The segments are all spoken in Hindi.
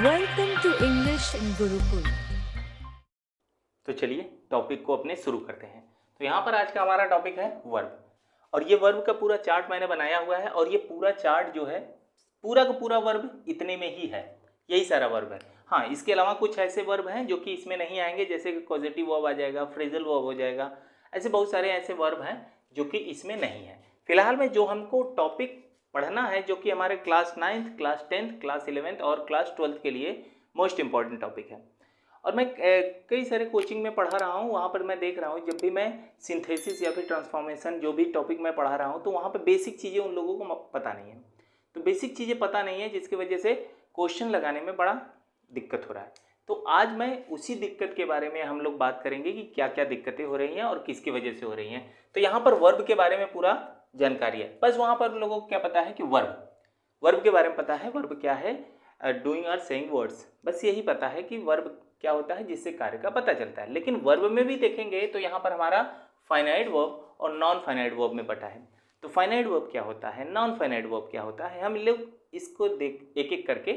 Welcome to English in Gurukul. तो चलिए टॉपिक को अपने शुरू करते हैं। तो यहाँ पर आज का हमारा टॉपिक है वर्ब, और ये वर्ब का पूरा चार्ट मैंने बनाया हुआ है, और ये पूरा चार्ट जो है पूरा का पूरा वर्ब इतने में ही है, यही सारा वर्ब है। हाँ, इसके अलावा कुछ ऐसे वर्ब हैं जो कि इसमें नहीं आएंगे, जैसे कि पॉजिटिव वर्ब आ जाएगा, फ्रेजल वर्ब हो जाएगा, ऐसे बहुत सारे ऐसे वर्ब हैं जो कि इसमें नहीं है। फिलहाल में जो हमको टॉपिक पढ़ना है, जो कि हमारे class 9th, class 10th, class 11th और क्लास 12th के लिए मोस्ट इंपॉर्टेंट टॉपिक है। और मैं कई सारे कोचिंग में पढ़ा रहा हूँ, वहाँ पर मैं देख रहा हूँ जब भी मैं सिंथेसिस या फिर ट्रांसफॉर्मेशन जो भी टॉपिक मैं पढ़ा रहा हूँ, तो वहाँ पर बेसिक चीज़ें उन लोगों को पता नहीं है। तो बेसिक चीज़ें पता नहीं है, जिसकी वजह से क्वेश्चन लगाने में बड़ा दिक्कत हो रहा है। तो आज मैं उसी दिक्कत के बारे में हम लोग बात करेंगे कि क्या क्या दिक्कतें हो रही हैं और किसकी वजह से हो रही हैं। तो यहाँ पर वर्ब के बारे में पूरा जानकारी है, बस वहाँ पर लोगों को क्या पता है कि वर्ब के बारे में पता है। वर्ब क्या है? डूइंग और सेइंग वर्ड्स, बस यही पता है कि वर्ब क्या होता है, जिससे कार्य का पता चलता है। लेकिन वर्ब में भी देखेंगे तो यहाँ पर हमारा फाइनाइट वर्ब और नॉन फाइनाइट वर्ब में बटा है। तो फाइनाइट वर्ब क्या होता है, नॉन फाइनाइट वर्ब क्या होता है, हम लोग इसको एक एक करके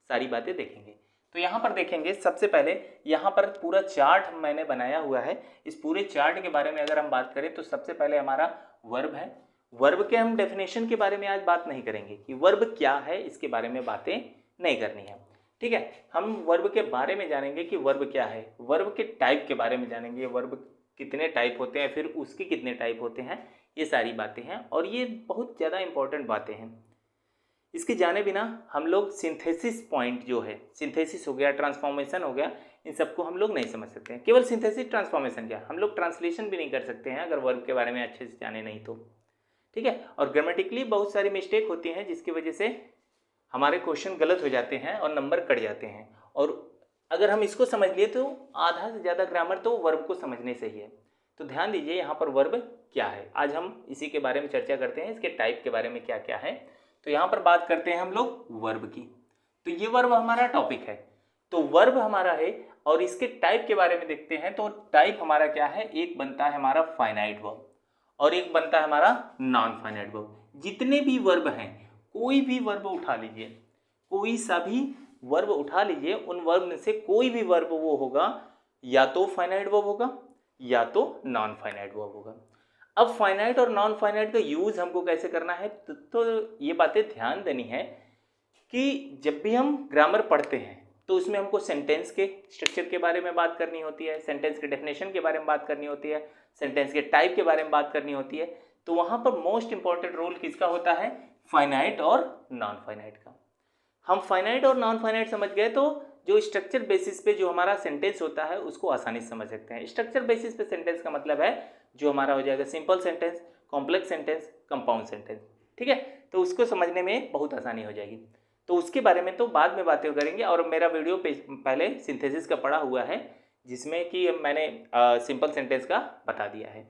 सारी बातें देखेंगे। तो यहाँ पर देखेंगे, सबसे पहले यहाँ पर पूरा चार्ट मैंने बनाया हुआ है। इस पूरे चार्ट के बारे में अगर हम बात करें तो सबसे पहले हमारा वर्ब है। वर्ब के हम डेफिनेशन के बारे में आज बात नहीं करेंगे कि वर्ब क्या है, इसके बारे में बातें नहीं करनी है, ठीक है। हम वर्ब के बारे में जानेंगे कि वर्ब क्या है, वर्ब के टाइप के बारे में जानेंगे, वर्ब कितने टाइप होते हैं, फिर उसके कितने टाइप होते हैं, ये सारी बातें हैं और ये बहुत ज़्यादा इंपॉर्टेंट बातें हैं। इसके जाने बिना हम लोग सिंथेसिस पॉइंट जो है, सिंथेसिस हो गया, ट्रांसफॉर्मेशन हो गया, इन सबको हम लोग नहीं समझ सकते हैं। केवल सिंथेसिस ट्रांसफॉर्मेशन क्या, हम लोग ट्रांसलेशन भी नहीं कर सकते हैं अगर वर्ब के बारे में अच्छे से जाने नहीं तो, ठीक है। और ग्रामेटिकली बहुत सारी मिस्टेक होती हैं, जिसकी वजह से हमारे क्वेश्चन गलत हो जाते हैं और नंबर कट जाते हैं। और अगर हम इसको समझ लिए तो आधा से ज़्यादा ग्रामर तो वर्ब को समझने से ही है। तो ध्यान दीजिए यहाँ पर वर्ब क्या है, आज हम इसी के बारे में चर्चा करते हैं, इसके टाइप के बारे में क्या क्या है। तो यहाँ पर बात करते हैं हम लोग वर्ब की। तो ये वर्ब हमारा टॉपिक है, तो वर्ब हमारा है और इसके टाइप के बारे में देखते हैं। तो टाइप हमारा क्या है, एक बनता है हमारा फाइनाइट वर्ब और एक बनता है हमारा नॉन फाइनाइट वर्ब। जितने भी वर्ब हैं, कोई भी वर्ब उठा लीजिए, कोई सा भी वर्ब उठा लीजिए, उन वर्ब में से कोई भी वर्ब वो होगा या तो फाइनाइट वर्ब होगा या तो नॉन फाइनाइट वर्ब होगा। अब फाइनाइट और नॉन फाइनाइट का यूज हमको कैसे करना है, तो ये बातें ध्यान देनी है कि जब भी हम ग्रामर पढ़ते हैं तो उसमें हमको सेंटेंस के स्ट्रक्चर के बारे में बात करनी होती है, सेंटेंस के डेफिनेशन के बारे में बात करनी होती है, सेंटेंस के टाइप के बारे में बात करनी होती है। तो वहाँ पर मोस्ट इंपॉर्टेंट रोल किसका होता है, फाइनाइट और नॉन फाइनाइट का। हम फाइनाइट और नॉन फाइनाइट समझ गए तो जो स्ट्रक्चर बेसिस पे जो हमारा सेंटेंस होता है उसको आसानी से समझ सकते हैं। स्ट्रक्चर बेसिस पे सेंटेंस का मतलब है जो हमारा हो जाएगा simple sentence, complex sentence, compound sentence, ठीक है। तो उसको समझने में बहुत आसानी हो जाएगी। तो उसके बारे में तो बाद में बातें करेंगे, और मेरा वीडियो पहले सिंथेसिस का पड़ा हुआ है, जिसमें कि मैंने सिंपल सेंटेंस का बता दिया है,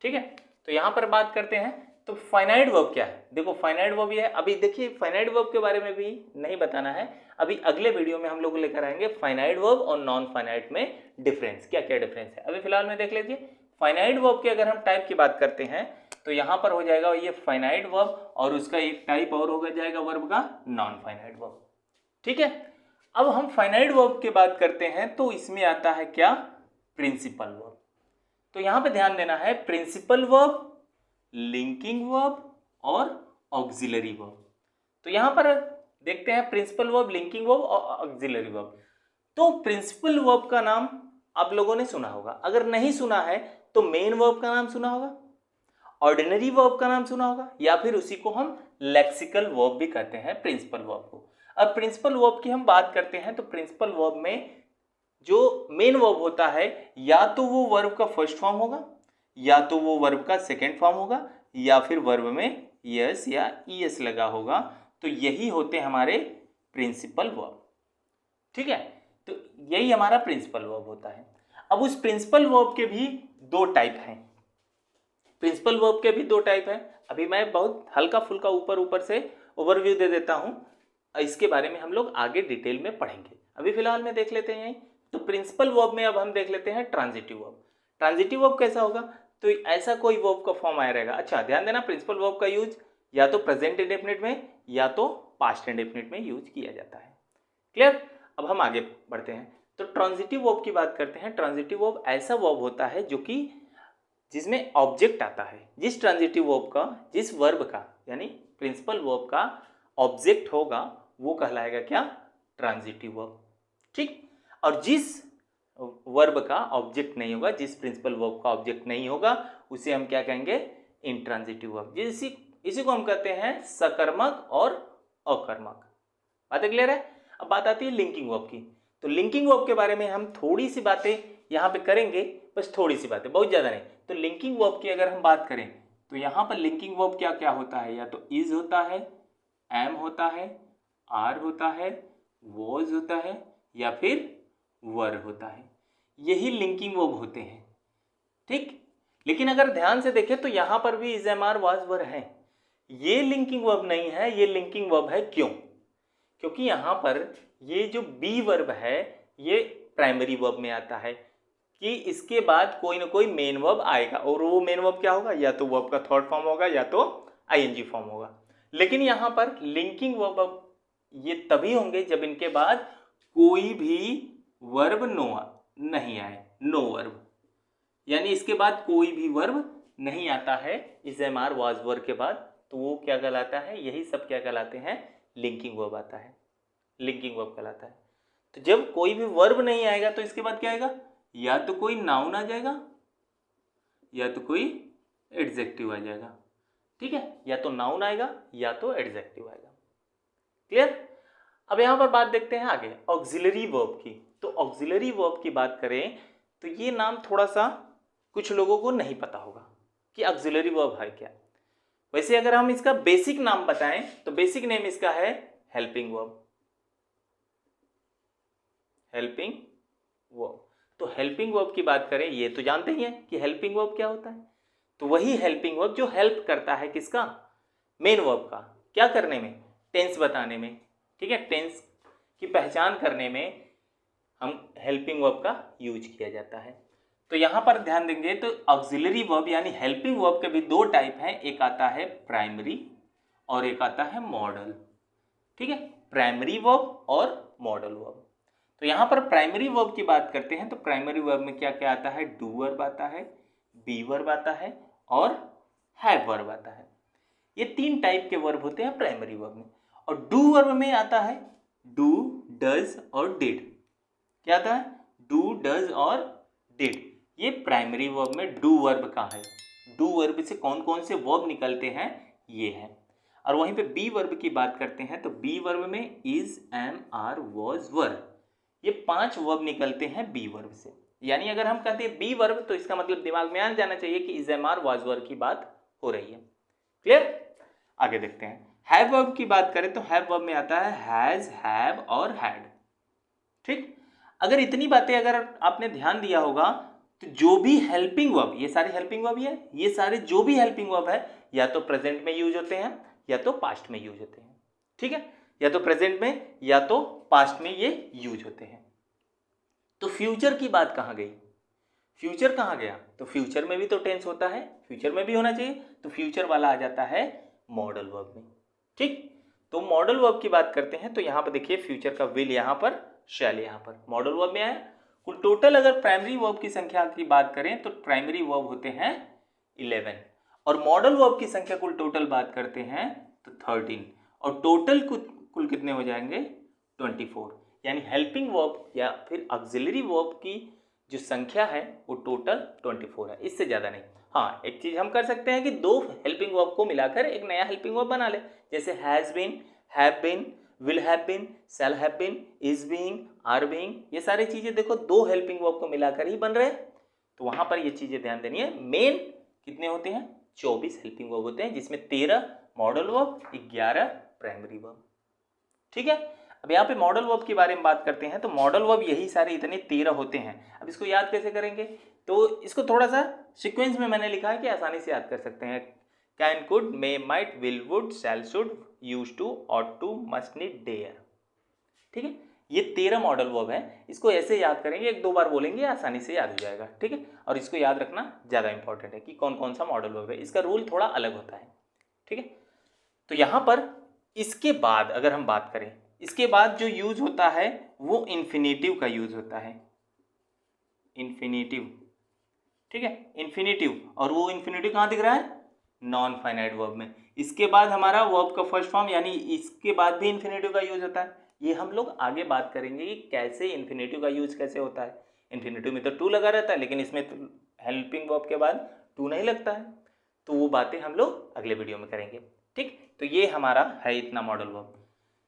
ठीक है। तो यहाँ पर बात करते हैं, तो फाइनाइट वर्ब क्या है। देखो फाइनाइट वर्ब ये है, अभी देखिए फाइनाइट वर्ब के बारे में भी नहीं बताना है, अभी अगले वीडियो में हम लोग लेकर आएंगे फाइनाइट वर्ब और नॉन फाइनाइट में डिफरेंस, क्या क्या डिफरेंस है। अभी फिलहाल में देख लीजिए, फाइनाइट वर्ब के अगर हम टाइप की बात करते हैं तो यहाँ पर हो जाएगा ये फाइनाइट वर्ब, और उसका एक टाइप और हो जाएगा वर्ब का नॉन फाइनाइट वर्ब, ठीक है। अब हम फाइनाइट वर्ब की बात करते हैं तो इसमें आता है क्या, प्रिंसिपल वर्ब। तो यहाँ पे ध्यान देना है, प्रिंसिपल वर्ब, लिंकिंग वर्ब और ऑक्सिलरी वर्ब। तो यहाँ पर देखते हैं प्रिंसिपल वर्ब, लिंकिंग वर्ब और ऑक्सिलरी वर्ब। तो प्रिंसिपल वर्ब का नाम आप लोगों ने सुना होगा, अगर नहीं सुना है तो मेन वर्ब का नाम सुना होगा, ऑर्डिनरी वर्ब का नाम सुना होगा, या फिर उसी को हम लेक्सिकल वर्ब भी कहते हैं प्रिंसिपल वर्ब को। अब प्रिंसिपल वर्ब की हम बात करते हैं तो प्रिंसिपल वर्ब में जो मेन वर्ब होता है, या तो वो वर्ब का फर्स्ट फॉर्म होगा, या तो वो वर्ब का सेकेंड फॉर्म होगा, या फिर वर्ब में यस या ईएस लगा होगा। तो यही होते हमारे प्रिंसिपल वर्ब, ठीक है। तो यही हमारा प्रिंसिपल वर्ब होता है। अब उस प्रिंसिपल वर्ब के भी दो टाइप हैं, प्रिंसिपल वर्ब के भी दो टाइप हैं। अभी मैं बहुत हल्का फुल्का ऊपर से ओवरव्यू दे देता हूं, इसके बारे में हम लोग आगे डिटेल में पढ़ेंगे। अभी फिलहाल में देख लेते हैं। तो प्रिंसिपल वर्ब में अब हम देख लेते हैं ट्रांजिटिव वर्ब। ट्रांजिटिव वर्ब कैसा होगा, तो ऐसा कोई वर्ब का फॉर्म आया रहेगा। अच्छा ध्यान देना, प्रिंसिपल वर्ब का यूज या तो प्रेजेंट इंडेफिनिट में या तो पास्ट इंडेफिनिट में यूज किया जाता है, क्लियर। अब हम आगे बढ़ते हैं। तो ट्रांजिटिव वर्ब की बात करते हैं। ट्रांजिटिव वर्ब ऐसा वर्ब होता है जो कि जिसमें ऑब्जेक्ट आता है। जिस ट्रांजिटिव वर्ब का, जिस वर्ब का यानी प्रिंसिपल वर्ब का ऑब्जेक्ट होगा वो कहलाएगा क्या, ट्रांजिटिव वर्ब। ठीक। और जिस वर्ब का ऑब्जेक्ट नहीं होगा, जिस प्रिंसिपल वर्ब का ऑब्जेक्ट नहीं होगा, उसे हम क्या कहेंगे, इंट्रांजिटिव वर्ब। इसी को हम कहते हैं सकर्मक और अकर्मक। बात क्लियर है। अब बात आती है लिंकिंग वर्ब की। तो लिंकिंग वर्ब के बारे में हम थोड़ी सी बातें यहाँ पे करेंगे, बस थोड़ी सी बातें, बहुत ज़्यादा नहीं। तो लिंकिंग वर्ब की अगर हम बात करें तो यहाँ पर लिंकिंग वर्ब क्या क्या होता है, या तो इज होता है, एम होता है, आर होता है, वॉज होता है, या फिर वर होता है। यही लिंकिंग वर्ब होते हैं। ठीक। लेकिन अगर ध्यान से देखें तो यहाँ पर भी इज, एम, आर, वाज, वर है। ये लिंकिंग वर्ब नहीं है, ये लिंकिंग वर्ब है। क्यों? क्योंकि यहाँ पर ये जो बी वर्ब है ये प्राइमरी वर्ब में आता है कि इसके बाद कोई ना कोई मेन वर्ब आएगा, और वो मेन वर्ब क्या होगा, या तो वर्ब का थर्ड फॉर्म होगा या तो आईएनजी फॉर्म होगा। लेकिन यहाँ पर लिंकिंग वर्ब ये तभी होंगे जब इनके बाद कोई भी वर्ब नहीं आए, नो वर्ब, यानी इसके बाद कोई भी वर्ब नहीं आता है इस एम, आर, वाज, वर के बाद, तो वो क्या कहलाता है, यही सब क्या कहलाते हैं, लिंकिंग वर्ब आता है, लिंकिंग वर्ब कहलाता है। तो जब कोई भी वर्ब नहीं आएगा तो इसके बाद क्या आएगा, या तो कोई नाउन आ जाएगा या तो कोई एडजेक्टिव आ जाएगा। ठीक है, या तो नाउन आएगा या तो एडजेक्टिव आएगा। क्लियर। अब यहां पर बात देखते हैं आगे ऑक्सिलरी वर्ब की। तो ऑक्सिलरी वर्ब की बात करें तो ये नाम थोड़ा सा कुछ लोगों को नहीं पता होगा कि ऑक्सिलरी वर्ब है क्या। वैसे अगर हम इसका बेसिक नाम बताएं तो बेसिक नेम इसका है हेल्पिंग वर्ब। Helping verb. तो हेल्पिंग वर्ब की बात करें, ये तो जानते ही हैं कि हेल्पिंग वर्ब क्या होता है। तो वही हेल्पिंग वर्ब जो हेल्प करता है किसका, मेन वर्ब का, क्या करने में, टेंस बताने में। ठीक है, टेंस की पहचान करने में हम हेल्पिंग वर्ब का यूज किया जाता है। तो यहां पर ध्यान देंगे तो ऑक्सिलरी वर्ब यानी हेल्पिंग वर्ब के भी दो टाइप हैं, एक आता है प्राइमरी और एक आता है मॉडल। ठीक है, प्राइमरी वर्ब और मॉडल वर्ब। तो यहां पर प्राइमरी वर्ब की बात करते हैं तो प्राइमरी वर्ब में क्या क्या आता है, डू वर्ब आता है, बी वर्ब आता है और हैव वर्ब आता है। ये तीन टाइप के वर्ब होते हैं प्राइमरी वर्ब में। और डू वर्ब में आता है डू, डज और डिड। क्या आता है, डू, डज और डिड। ये प्राइमरी वर्ब में डू वर्ब का है। डू वर्ब से कौन कौन से वर्ब निकलते हैं ये है। और वहीं पे बी वर्ब की बात करते हैं तो बी वर्ब में इज, एम, आर, वॉज, वर, ये 5 वर्ब निकलते हैं बी वर्ब से। यानी अगर हम कहते हैं बी वर्ब तो इसका मतलब दिमाग में आ जाना चाहिए कि इज, एम, आर, वाज, वर की बात हो रही है। क्लियर। आगे देखते हैं हैव वर्ब की बात करें तो हैव वर्ब में आता है हैज, हैव और हैड। ठीक। अगर इतनी बातें अगर आपने ध्यान दिया होगा तो जो भी हेल्पिंग वर्ब, ये सारे हेल्पिंग वर्ब है, ये सारे जो भी हेल्पिंग वर्ब है या तो प्रेजेंट में यूज होते हैं या तो पास्ट में यूज होते हैं। ठीक है, या तो प्रेजेंट में या तो पास्ट में ये यूज होते हैं। तो फ्यूचर की बात कहाँ गई, फ्यूचर कहाँ गया, तो फ्यूचर में भी तो टेंस होता है, फ्यूचर में भी होना चाहिए, तो फ्यूचर वाला आ जाता है मॉडल वर्ब में। ठीक। तो मॉडल वर्ब की बात करते हैं तो यहाँ पर देखिए फ्यूचर का विल यहाँ पर, शैल यहाँ पर मॉडल वर्ब में आया। कुल टोटल अगर प्राइमरी वर्ब की संख्या की बात करें तो प्राइमरी वर्ब होते हैं 11 और मॉडल वर्ब की संख्या कुल टोटल बात करते हैं तो 13 और टोटल कुल कितने हो जाएंगे 24। यानी हेल्पिंग वर्ब या फिर ऑक्सिलरी वर्ब की जो संख्या है वो टोटल 24 है, इससे ज़्यादा नहीं। हाँ, एक चीज़ हम कर सकते हैं कि दो हेल्पिंग वर्ब को मिलाकर एक नया हेल्पिंग वर्ब बना ले, जैसे has been, have been, will have been, shall have been, is being, are being, ये सारी चीज़ें देखो दो हेल्पिंग वर्ब को मिलाकर ही बन रहे हैं। तो वहाँ पर ये चीज़ें ध्यान देनी है। मेन कितने होते हैं, 24 हेल्पिंग वर्ब होते हैं, जिसमें 13 मॉडल वर्ब, 11 प्राइमरी वर्ब। ठीक है। अब यहाँ पे मॉडल वर्ब के बारे में बात करते हैं तो मॉडल वर्ब यही सारे इतने 13 होते हैं। अब इसको याद कैसे करेंगे, तो इसको थोड़ा सा सीक्वेंस में मैंने लिखा है कि आसानी से याद कर सकते हैं। Can, could, may, might, will, would, shall, should, use to, ought to, must, need, dare. ठीक है, ये 13 मॉडल वर्ब है। इसको ऐसे याद करेंगे, एक दो बार बोलेंगे आसानी से याद हो जाएगा। ठीक है, और इसको याद रखना ज़्यादा इंपॉर्टेंट है कि कौन कौन सा मॉडल वर्ब है, इसका रूल थोड़ा अलग होता है। ठीक है, तो यहाँ पर इसके बाद अगर हम बात करें, इसके बाद जो यूज होता है वो इन्फिनेटिव का यूज होता है, इन्फिनेटिव, ठीक है, इन्फिनेटिव। और वो इन्फिनेटिव कहाँ दिख रहा है? नॉन फाइनाइट वर्ब में। इसके बाद हमारा वर्ब का फर्स्ट फॉर्म यानी इसके बाद भी इन्फिनेटिव का यूज होता है। ये हम लोग आगे बात करेंगे कि कैसे इन्फिनेटिव का यूज कैसे होता है। इन्फिनेटिव में तो टू लगा रहता है, लेकिन इसमें तो हेल्पिंग वर्ब के बाद टू नहीं लगता है। तो वो बातें हम लोग अगले वीडियो में करेंगे, ठीक। तो ये हमारा है इतना मॉडल वर्ब।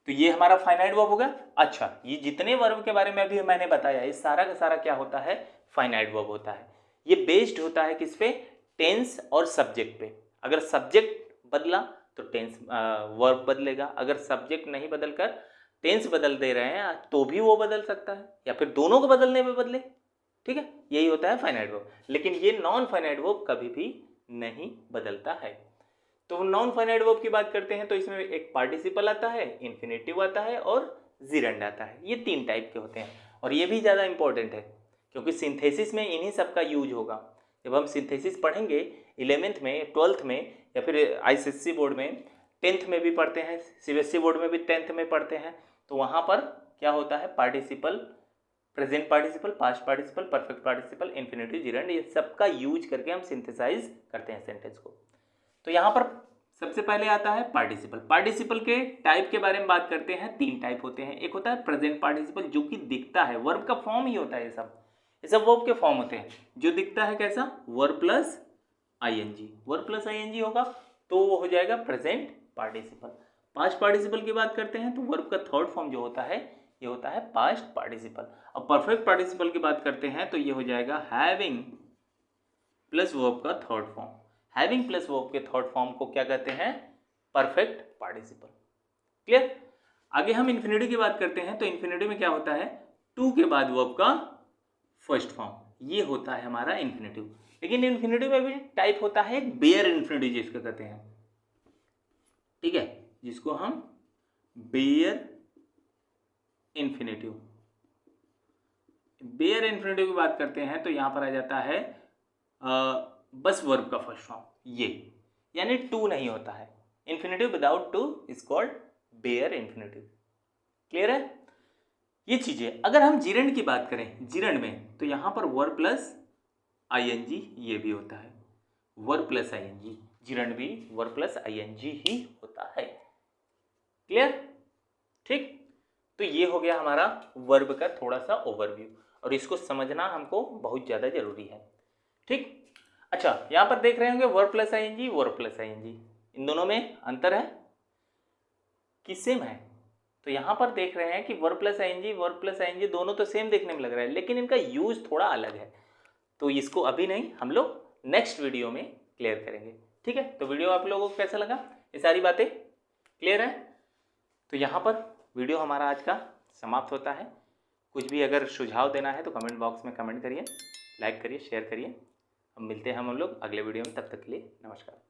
तो ये हमारा फाइनाइट वर्ब होगा। अच्छा, ये जितने वर्ब के बारे में अभी मैंने बताया, ये सारा का सारा क्या होता है? फाइनाइट वर्ब होता है। ये बेस्ड होता है किस पे? टेंस और सब्जेक्ट पे। अगर सब्जेक्ट बदला तो टेंस वर्ब बदलेगा, अगर सब्जेक्ट नहीं बदलकर टेंस बदल दे रहे हैं तो भी वो बदल सकता है, या फिर दोनों को बदलने में बदले, ठीक है। यही होता है फाइनाइट वर्ब। लेकिन ये नॉन फाइनाइट वर्ब कभी भी नहीं बदलता है। तो नॉन फाइनाइट वर्ब की बात करते हैं तो इसमें एक पार्टिसिपल आता है, इन्फिनेटिव आता है और जिरंड आता है। ये 3 टाइप के होते हैं और ये भी ज़्यादा इंपॉर्टेंट है क्योंकि सिंथेसिस में इन्हीं सब का यूज होगा। जब हम सिंथेसिस पढ़ेंगे 11th में, 12th में, या फिर ICSE बोर्ड में 10th में भी पढ़ते हैं, CBSE बोर्ड में भी 10th में पढ़ते हैं, तो वहाँ पर क्या होता है? Participle, present participle, past participle, perfect participle, infinitive, gerund, ये सब का यूज करके हम सिंथेसाइज करते हैं सेंटेंस को। तो यहाँ पर सबसे पहले आता है पार्टिसिपल। पार्टिसिपल के टाइप के बारे में बात करते हैं। 3 टाइप होते हैं। एक होता है प्रेजेंट पार्टिसिपल जो कि दिखता है, वर्ब का फॉर्म ही होता है। ये सब वर्ब के फॉर्म होते हैं। जो दिखता है कैसा? Verb plus ING. Verb plus ING होगा तो वो हो जाएगा प्रेजेंट पार्टिसिपल। पास्ट पार्टिसिपल की बात करते हैं तो वर्ब का थर्ड फॉर्म जो होता है ये होता है पास्ट पार्टिसिपल। अब परफेक्ट पार्टिसिपल की बात करते हैं तो ये हो जाएगा हैविंग प्लस वर्ब का third form. Having plus verb के थर्ड फॉर्म को क्या कहते हैं? Perfect participle. क्लियर? आगे हम इन्फिनेटिव की बात करते हैं तो इन्फिनेटिव में क्या होता है? टू के बाद वर्ब का फर्स्ट फॉर्म, ये होता है हमारा इन्फिनेटिव। लेकिन इन्फिनेटिव में भी टाइप होता है एक बेयर इन्फिनेटिव जिसको कहते हैं, ठीक है, जिसको हम बेयर इन्फिनेटिव। बेयर इन्फिनेटिव की बात करते हैं तो यहां पर आ जाता है बस वर्ब का फर्स्ट फॉर्म, ये यानी टू नहीं होता है। Infinitive without to is called bare infinitive. Clear है? ये चीजें अगर हम जिरंड की बात करें, जिरंड में तो यहां पर वर्ब प्लस आईएनजी ये भी होता है। वर्ब प्लस आईएनजी, जिरंड भी वर्ब प्लस आईएनजी ही होता है। क्लियर? ठीक। तो ये हो गया हमारा वर्ब का थोड़ा सा ओवरव्यू और इसको समझना हमको बहुत ज़्यादा जरूरी है, ठीक। अच्छा, यहाँ पर देख रहे होंगे verb plus ING, verb plus ING, इन दोनों में अंतर है कि सेम है? तो यहाँ पर देख रहे हैं कि वर्ब प्लस आईएनजी दोनों तो सेम देखने में लग रहा है, लेकिन इनका यूज थोड़ा अलग है। तो इसको अभी नहीं, हम लोग नेक्स्ट वीडियो में क्लियर करेंगे, ठीक है। तो वीडियो आप लोगों को कैसा लगा? ये सारी बातें क्लियर है? तो यहाँ पर वीडियो हमारा आज का समाप्त होता है। कुछ भी अगर सुझाव देना है तो कमेंट बॉक्स में कमेंट करिए, लाइक करिए, शेयर करिए। अब मिलते हैं हम लोग अगले वीडियो में, तब तक के लिए नमस्कार।